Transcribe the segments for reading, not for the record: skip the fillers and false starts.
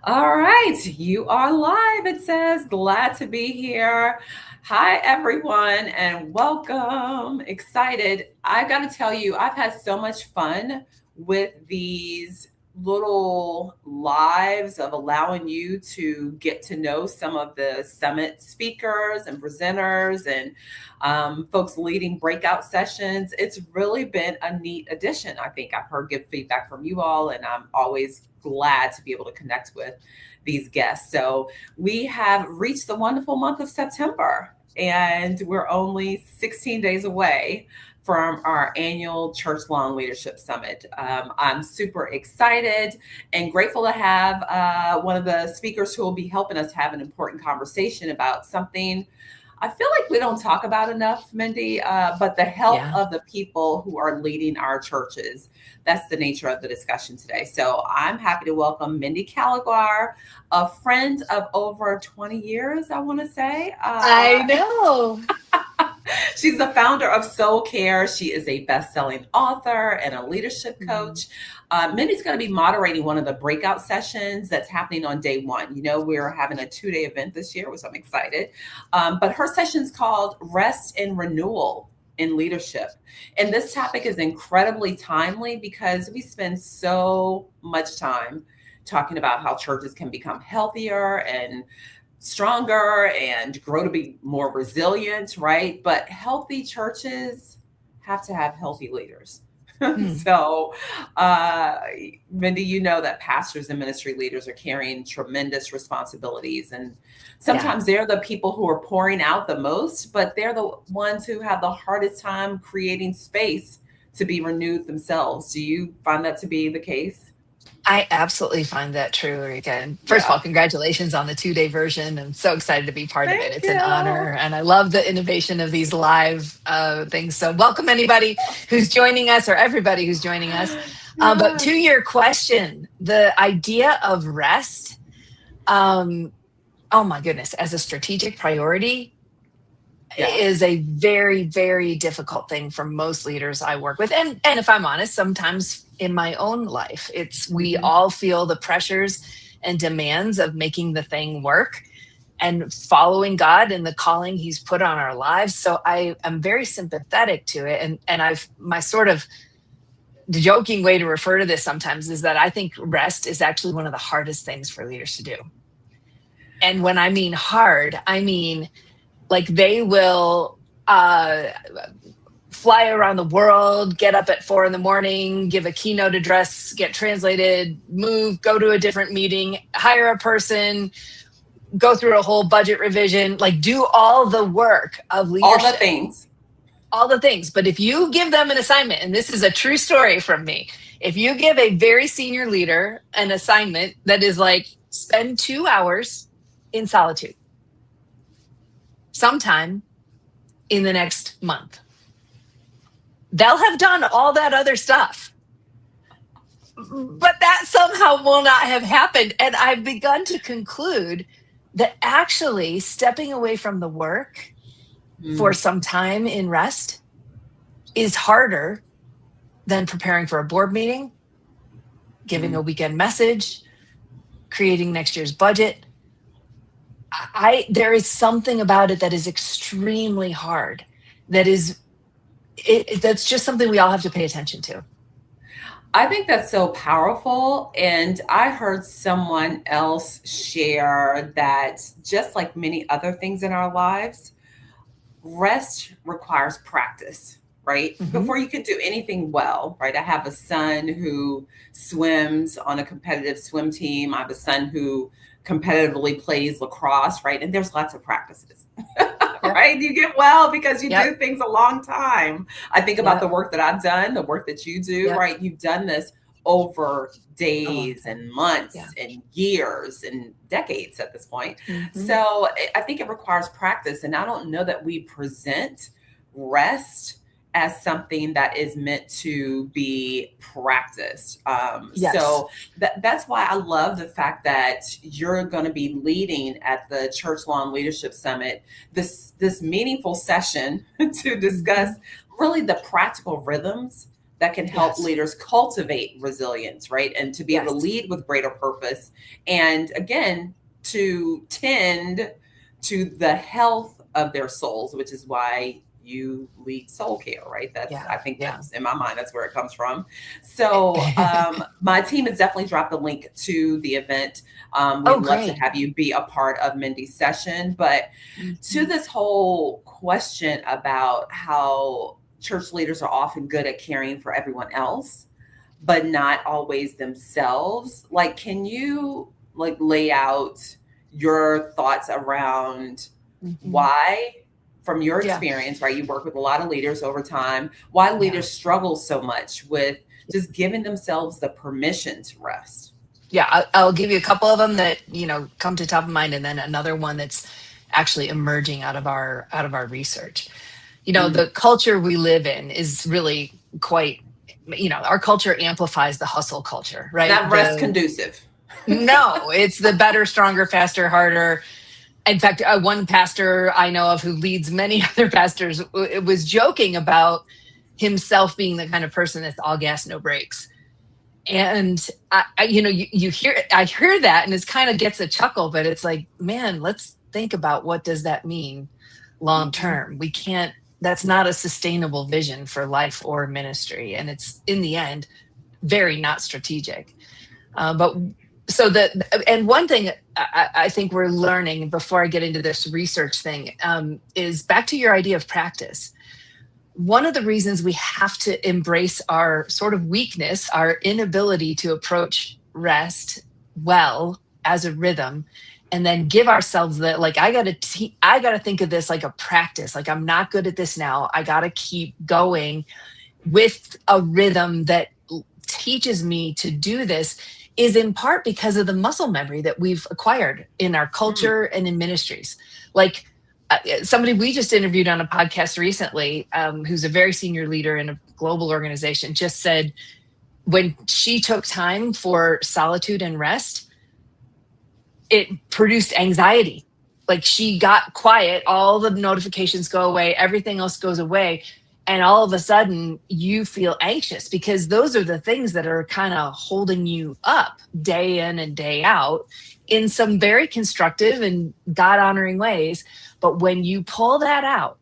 All right, you are live, it says. Glad to be here. Hi, everyone, and welcome. Excited. I got to tell you, I've had so much fun with these little lives of allowing you to get to know some of the summit speakers and presenters and folks leading breakout sessions. It's really been a neat addition. I think I've heard good feedback from you all, and I'm always glad to be able to connect with these guests. So we have reached the wonderful month of September, and we're only 16 days away from our annual Church Long Leadership Summit. I'm super excited and grateful to have one of the speakers who will be helping us have an important conversation about something I feel like we don't talk about enough, Mindy, but the health Yeah. of the people who are leading our churches. That's the nature of the discussion today. So I'm happy to welcome Mindy Caliguire, a friend of over 20 years, I want to say. I know. She's the founder of Soul Care. She is a best-selling author and a leadership Mhm. coach. Mindy's going to be moderating one of the breakout sessions that's happening on day one. You know, we're having a 2-day event this year, which I'm excited. But her session's called Rest and Renewal in Leadership. And this topic is incredibly timely because we spend so much time talking about how churches can become healthier and stronger and grow to be more resilient, right? But healthy churches have to have healthy leaders. Hmm. so, uh, Mindy, you know that pastors and ministry leaders are carrying tremendous responsibilities. And Yeah. sometimes they're the people who are pouring out the most, but they're the ones who have the hardest time creating space to be renewed themselves. Do you find that to be the case? I absolutely find that true, Rika. And first of all, Yeah. congratulations on the 2-day version. I'm so excited to be part of it. Thank It's an you. honor. And I love the innovation of these live things. So, welcome anybody who's joining us or everybody who's joining us. But to Yes. your question, the idea of rest, um, oh my goodness, as a strategic priority, Yeah. is a very, very difficult thing for most leaders I work with. And if I'm honest, sometimes in my own life, it's we Mhm. all feel the pressures and demands of making the thing work and following God and the calling he's put on our lives. So I am very sympathetic to it. And I've my sort of joking way to refer to this sometimes is that I think rest is actually one of the hardest things for leaders to do. And when I mean hard, I mean like they will fly around the world, get up at 4 in the morning, give a keynote address, get translated, move, go to a different meeting, hire a person, go through a whole budget revision, like do all the work of All the leadership, things. all the things. But if you give them an assignment, and this is a true story from me, if you give a very senior leader an assignment that is like spend 2 hours in solitude sometime in the next month, they'll have done all that other stuff. But that somehow will not have happened. And I've begun to conclude that actually stepping away from the work for Mm, some time in rest is harder than preparing for a board meeting, giving a mm. weekend message, creating next year's budget. There is something about it that is extremely hard. That's just something we all have to pay attention to. I think that's so powerful. And I heard someone else share that just like many other things in our lives, rest requires practice, right? Mhm. Before you can do anything well, right? I have a son who swims on a competitive swim team. I have a son who competitively plays lacrosse, right? And there's lots of practices. Yep. Right? You get well because you Yep. do things a long time. I think about the Yep. work that I've done, the work that you do, Yep. right? You've done this over A long days time. and Yeah. months and years and decades at this point. Mhm. So I think it requires practice. And I don't know that we present rest as something that is meant to be practiced. Yes. That's why I love the fact that you're going to be leading at the Church Lawn Leadership Summit this meaningful session to discuss Mhm. really the practical rhythms that can help leaders cultivate resilience, right? And to be able to lead with greater purpose. And again, to tend to the health of their souls, which is why you lead soul care, right? I think that's in my mind, that's where it comes from. So my team has definitely dropped the link to the event. We'd love to have you be a part of Mindy's session. But to this whole question about how church leaders are often good at caring for everyone else, but not always themselves, like, can you like lay out your thoughts around why, from your experience, right? You work with a lot of leaders over time, why leaders struggle so much with just giving themselves the permission to rest? Yeah, I'll give you a couple of them that, come to top of mind, and then another one that's actually emerging out of our research. The culture we live in is really quite, our culture amplifies the hustle culture, right? It's not rest conducive. No, it's the better, stronger, faster, harder. In fact, one pastor I know of who leads many other pastors was joking about himself being the kind of person that's all gas, no brakes. And I hear that, and it kind of gets a chuckle, but it's like, man, let's think about what does that mean long term. We can't. That's not a sustainable vision for life or ministry, and it's in the end very not strategic. And one thing I think we're learning before I get into this research thing is back to your idea of practice. One of the reasons we have to embrace our sort of weakness, our inability to approach rest well as a rhythm, and then give ourselves that, like, I got to think of this like a practice. Like, I'm not good at this now. I got to keep going with a rhythm that teaches me to do this, is in part because of the muscle memory that we've acquired in our culture and in ministries. Like somebody we just interviewed on a podcast recently, who's a very senior leader in a global organization, just said when she took time for solitude and rest, it produced anxiety. Like, she got quiet, all the notifications go away, everything else goes away. And all of a sudden you feel anxious because those are the things that are kind of holding you up day in and day out in some very constructive and God-honoring ways. But when you pull that out,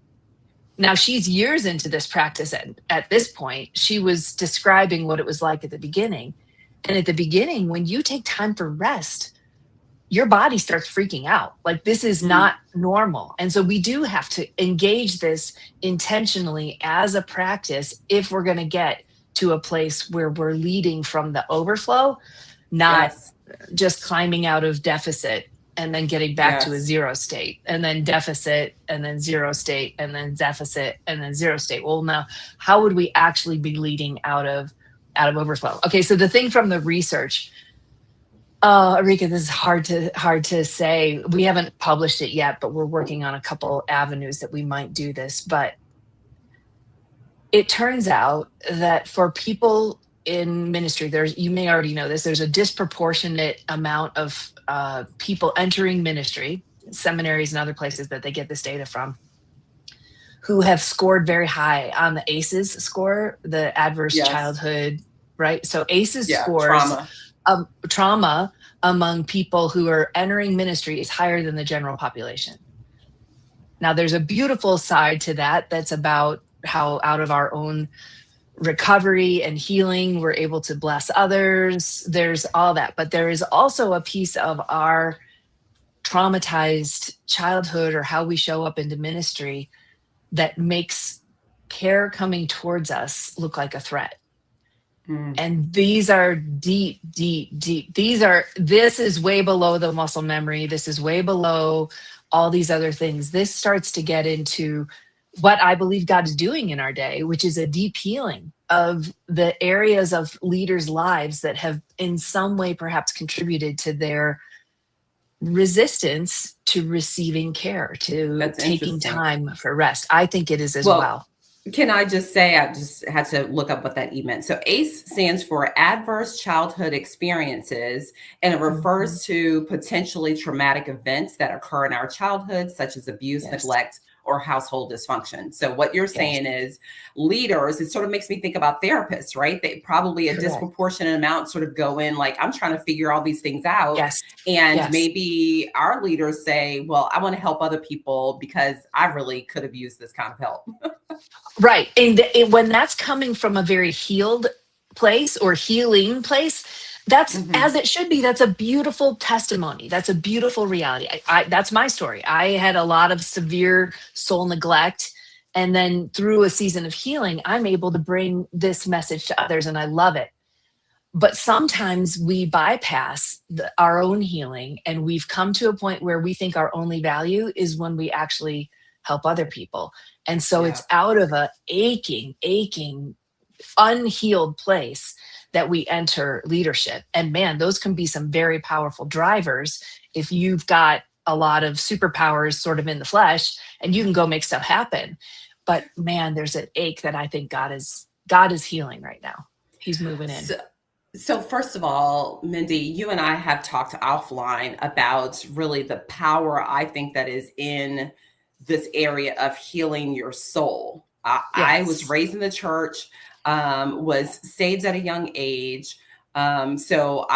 now she's years into this practice at this point, she was describing what it was like at the beginning. And at the beginning, when you take time for rest, your body starts freaking out. Like, this is not normal. And so we do have to engage this intentionally as a practice if we're going to get to a place where we're leading from the overflow, not just climbing out of deficit and then getting back to a zero state, and then deficit, and then zero state, and then deficit, and then zero state. Well, now, how would we actually be leading out of overflow? Okay, so the thing from the research, Arika, this is hard to say. We haven't published it yet, but we're working on a couple avenues that we might do this. But it turns out that for people in ministry, you may already know this, there's a disproportionate amount of people entering ministry, seminaries and other places that they get this data from, who have scored very high on the ACEs score, the adverse childhood, right? So ACEs scores, trauma among people who are entering ministry is higher than the general population. Now, there's a beautiful side to that that's about how out of our own recovery and healing, we're able to bless others. There's all that. But there is also a piece of our traumatized childhood or how we show up into ministry that makes care coming towards us look like a threat. And these are deep, deep, deep. This is way below the muscle memory. This is way below all these other things. This starts to get into what I believe God is doing in our day, which is a deep healing of the areas of leaders' lives that have in some way perhaps contributed to their resistance to receiving care, to taking time for rest. I think it is as well. Can I just say, I just had to look up what that E meant. So ACE stands for Adverse Childhood Experiences, and it refers to potentially traumatic events that occur in our childhood, such as abuse, neglect, or household dysfunction. So what you're Yes. saying is leaders, it sort of makes me think about therapists, right? They probably a Correct. disproportionate amount sort of go in like, I'm trying to figure all these things out. Yes. And Yes. maybe our leaders say, well, I want to help other people because I really could have used this kind of help. Right. And when that's coming from a very healed place or healing place, that's as it should be. That's a beautiful testimony. That's a beautiful reality. That's my story. I had a lot of severe soul neglect. And then through a season of healing, I'm able to bring this message to others, and I love it. But sometimes we bypass our own healing, and we've come to a point where we think our only value is when we actually help other people. And so it's out of a aching, unhealed place that we enter leadership. And man, those can be some very powerful drivers if you've got a lot of superpowers sort of in the flesh, and you can go make stuff happen. But man, there's an ache that I think God is healing right now. He's moving in. So first of all, Mindy, you and I have talked offline about really the power I think that is in this area of healing your soul. I was raised in the church, was saved at a young age. So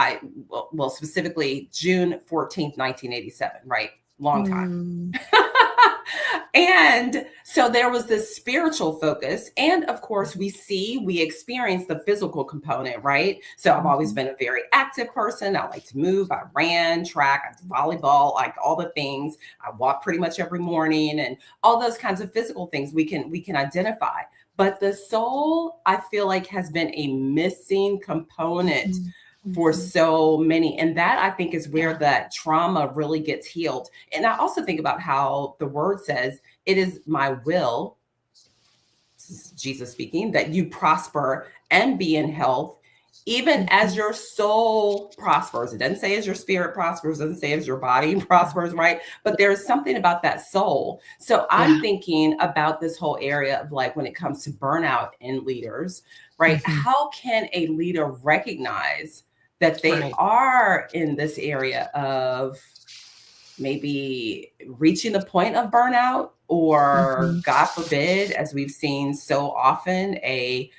specifically June 14th, 1987, right? Long time. And so there was this spiritual focus. And of course, we experience the physical component, right? So I've always been a very active person. I like to move. I ran track, I did volleyball, like all the things. I walk pretty much every morning, and all those kinds of physical things we can identify. But the soul, I feel like, has been a missing component for so many. And that, I think, is where that trauma really gets healed. And I also think about how the word says, it is my will, this is Jesus speaking, that you prosper and be in health, even as your soul prospers. It doesn't say as your spirit prospers, it doesn't say as your body prospers, right? But there's something about that soul. So I'm thinking about this whole area of like, when it comes to burnout in leaders, right? How can a leader recognize that they are in this area of maybe reaching the point of burnout, or God forbid, as we've seen so often, a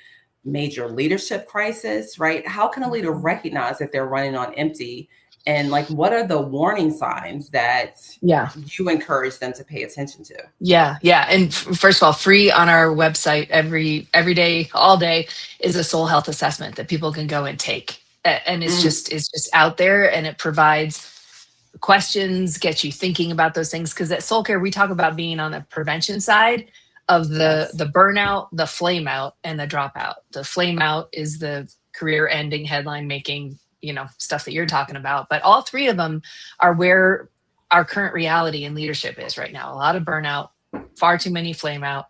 major leadership crisis, right? How can a leader recognize that they're running on empty? And like, what are the warning signs that you encourage them to pay attention to? Yeah. And first of all, free on our website every day, all day, is a soul health assessment that people can go and take. And it's just out there, and it provides questions, gets you thinking about those things. Because at Soul Care, we talk about being on the prevention side of the burnout, the flame out, and the dropout. The flame out is the career ending, headline making, stuff that you're talking about. But all three of them are where our current reality in leadership is right now. A lot of burnout, far too many flame out,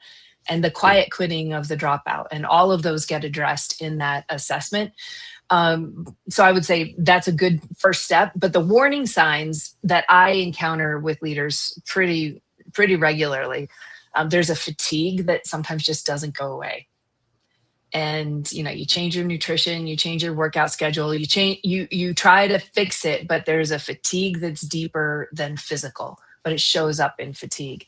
and the quiet quitting of the dropout. And all of those get addressed in that assessment. So I would say that's a good first step. But the warning signs that I encounter with leaders pretty regularly, there's a fatigue that sometimes just doesn't go away. And you change your nutrition, you change your workout schedule, you try to fix it, but there's a fatigue that's deeper than physical, but it shows up in fatigue.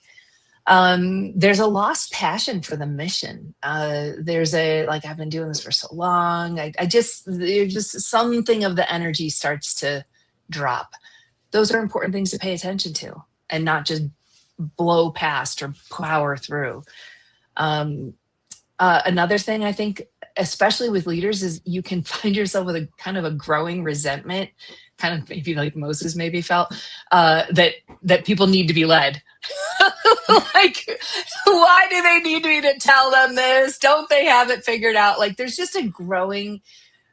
There's a lost passion for the mission. There's I've been doing this for so long. There's just something of the energy starts to drop. Those are important things to pay attention to, and not just blow past or power through. Another thing I think, especially with leaders, is you can find yourself with a kind of a growing resentment, kind of maybe like Moses maybe felt, that people need to be led. Like, why do they need me to tell them this? Don't they have it figured out? Like, there's just a growing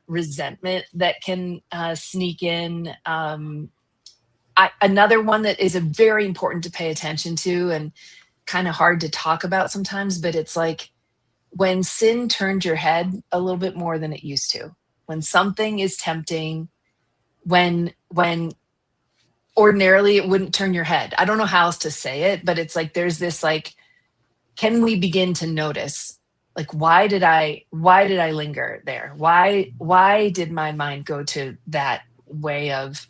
resentment that can sneak in. Another one that is very important to pay attention to, and kind of hard to talk about sometimes, but it's like when sin turned your head a little bit more than it used to, when something is tempting, when ordinarily it wouldn't turn your head. I don't know how else to say it, but it's like, there's this, like, can we begin to notice, like, why did I linger there? Why did my mind go to that way of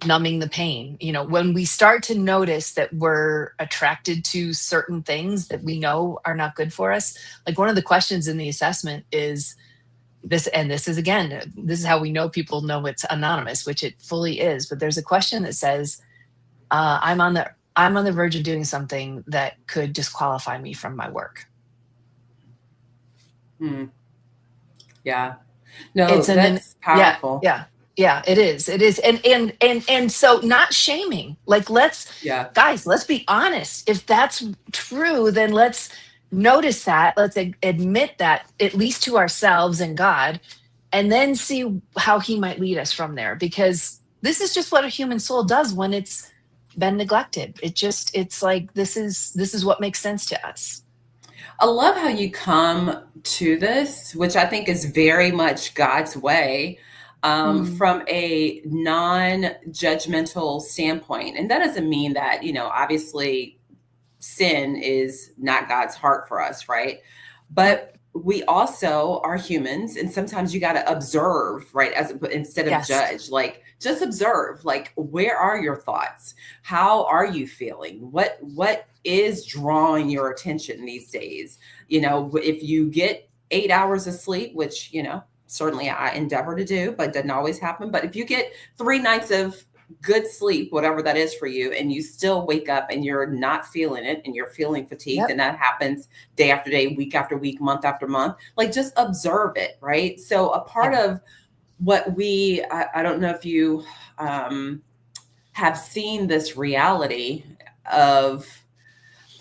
numbing the pain. When we start to notice that we're attracted to certain things that we know are not good for us, like one of the questions in the assessment is this, and this is how we know people know it's anonymous, which it fully is. But there's a question that says, I'm on the verge of doing something that could disqualify me from my work. Yeah. No, that's powerful. Yeah, it is. And so not shaming, like, guys, let's be honest. If that's true, then let's notice that, let's admit that, at least to ourselves and God, and then see how he might lead us from there. Because this is just what a human soul does when it's been neglected. It's like, this is what makes sense to us. I love how you come to this, which I think is very much God's way, from a non-judgmental standpoint. And that doesn't mean that, obviously sin is not God's heart for us, right? But we also are humans, and sometimes you got to observe, right? Instead of judge, like, just observe, like, where are your thoughts? How are you feeling? What is drawing your attention these days? If you get 8 hours of sleep, which, certainly I endeavor to do, but doesn't always happen. But if you get 3 nights of good sleep, whatever that is for you, and you still wake up and you're not feeling it and you're feeling fatigued, and that happens day after day, week after week, month after month, like, just observe it, right? So a part of what I don't know if you have seen this reality of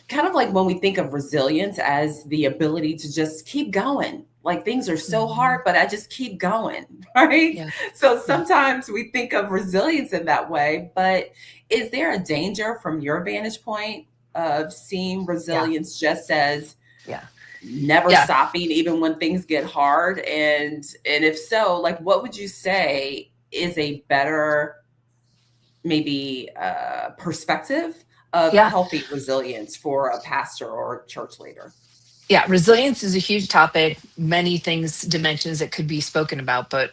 kind of like when we think of resilience as the ability to just keep going. Like, things are so hard, but I just keep going, right? Yeah. So sometimes we think of resilience in that way, but is there a danger from your vantage point of seeing resilience just as never stopping, even when things get hard? And if so, like, what would you say is a better, maybe, perspective of healthy resilience for a pastor or church leader? Yeah, resilience is a huge topic, many things, dimensions that could be spoken about. But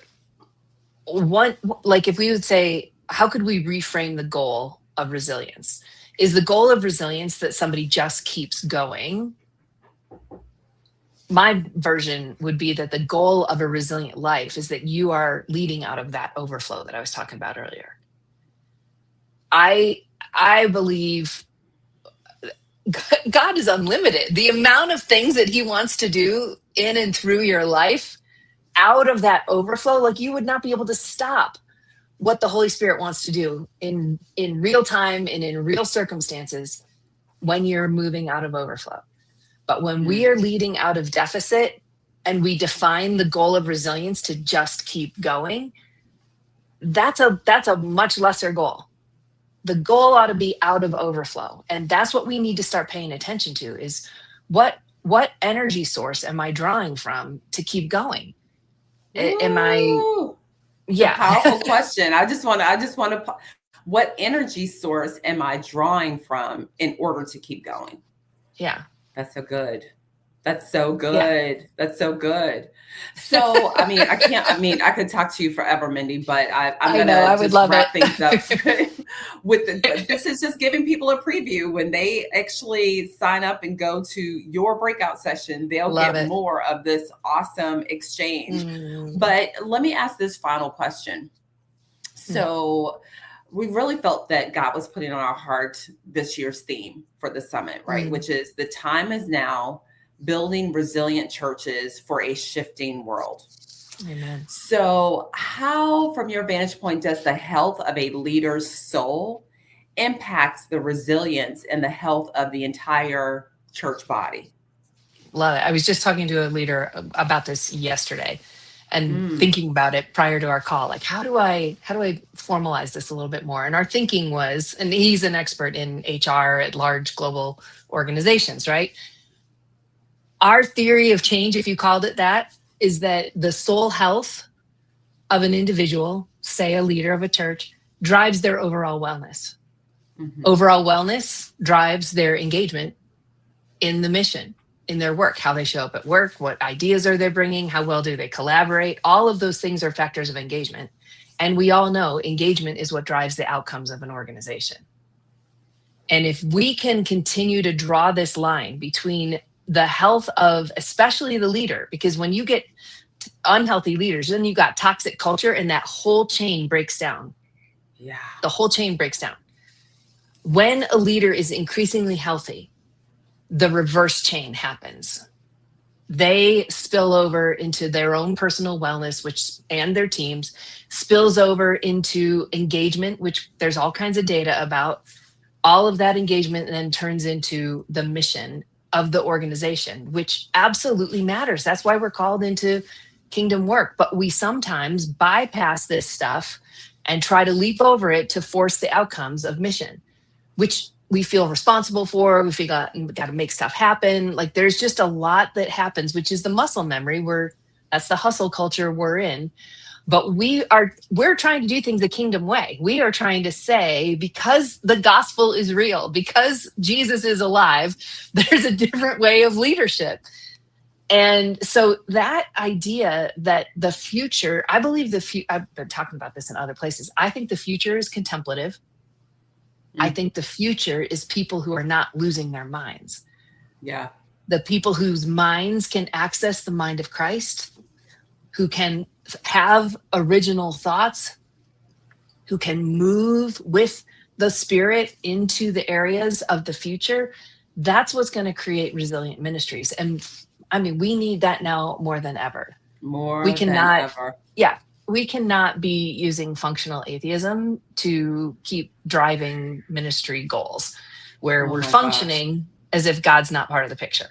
one, like, if we would say, how could we reframe the goal of resilience? Is the goal of resilience that somebody just keeps going? My version would be that the goal of a resilient life is that you are leading out of that overflow that I was talking about earlier. I believe God is unlimited. The amount of things that he wants to do in and through your life, out of that overflow, like, you would not be able to stop what the Holy Spirit wants to do in real time and in real circumstances when you're moving out of overflow. But when we are leading out of deficit and we define the goal of resilience to just keep going, that's a much lesser goal. The goal ought to be out of overflow. And that's what we need to start paying attention to, is what energy source am I drawing from to keep going? Am I? Yeah. Powerful question. I just want to, what energy source am I drawing from in order to keep going? Yeah. That's so good. That's so good. Yeah. That's so good. So, I could talk to you forever, Mindy, but I'm going to just wrap things up this is just giving people a preview. When they actually sign up and go to your breakout session, they'll get more of this awesome exchange. But let me ask this final question. So we really felt that God was putting on our heart this year's theme for the summit, right? Which is, the time is now, building resilient churches for a shifting world. Amen. So how, from your vantage point, does the health of a leader's soul impact the resilience and the health of the entire church body? Love it. I was just talking to a leader about this yesterday and thinking about it prior to our call. Like, how do I formalize this a little bit more? And our thinking was, and he's an expert in HR at large global organizations, right? Our theory of change, if you called it that, is that the soul health of an individual, say a leader of a church, drives their overall wellness. Overall wellness drives their engagement in the mission, in their work, how they show up at work, what ideas are they bringing, how well do they collaborate. All of those things are factors of engagement. And we all know engagement is what drives the outcomes of an organization. And if we can continue to draw this line between the health of especially the leader, because when you get unhealthy leaders, then you got toxic culture, and that whole chain breaks down. Yeah. The whole chain breaks down. When a leader is increasingly healthy, the reverse chain happens. They spill over into their own personal wellness, and their teams, spills over into engagement, which there's all kinds of data about. All of that engagement then turns into the mission of the organization, which absolutely matters. That's why we're called into kingdom work. But we sometimes bypass this stuff and try to leap over it to force the outcomes of mission, which we feel responsible for. We feel we got to make stuff happen. Like, there's just a lot that happens, which is the muscle memory. That's the hustle culture we're in. But we're trying to do things the kingdom way. We are trying to say, because the gospel is real, because Jesus is alive, there's a different way of leadership. And so that idea that the future, I believe I've been talking about this in other places. I think the future is contemplative. I think the future is people who are not losing their minds. Yeah. The people whose minds can access the mind of Christ, who can have original thoughts, who can move with the Spirit into the areas of the future. That's what's going to create resilient ministries. And I mean, we need that now more than ever. Than ever. Yeah. We cannot be using functional atheism to keep driving ministry goals where we're functioning as if God's not part of the picture.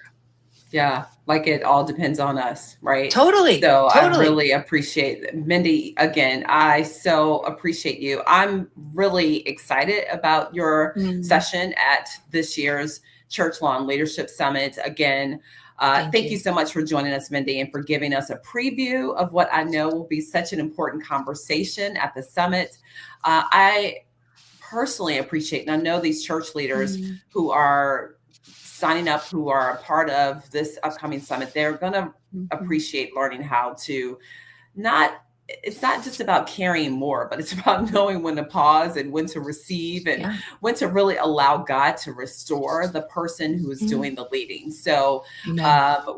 Yeah, like it all depends on us, right? Totally. So I really appreciate Mindy. Again, I so appreciate you. I'm really excited about your session at this year's Church Lawn Leadership Summit. Again, thank you so much for joining us, Mindy, and for giving us a preview of what I know will be such an important conversation at the summit. I personally appreciate, and I know these church leaders who are signing up, who are a part of this upcoming summit, they're going to appreciate learning how to it's not just about carrying more, but it's about knowing when to pause and when to receive and when to really allow God to restore the person who is doing the leading. So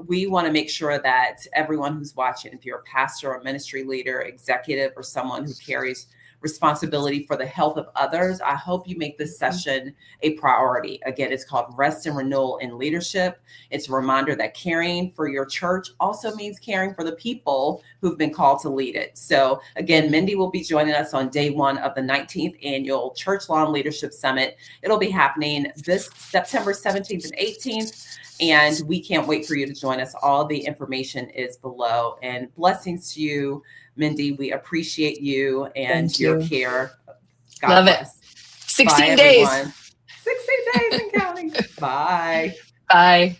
we want to make sure that everyone who's watching, if you're a pastor or ministry leader, executive, or someone who carries responsibility for the health of others, I hope you make this session a priority. Again, it's called Rest and Renewal in Leadership. It's a reminder that caring for your church also means caring for the people who've been called to lead it. So again, Mindy will be joining us on day one of the 19th annual Church Lawn Leadership Summit. It'll be happening this September 17th and 18th. And we can't wait for you to join us. All the information is below. And blessings to you, Mindy. We appreciate you and your care. God Love bless. It. 16 days. Everyone. 16 days and counting. Bye. Bye.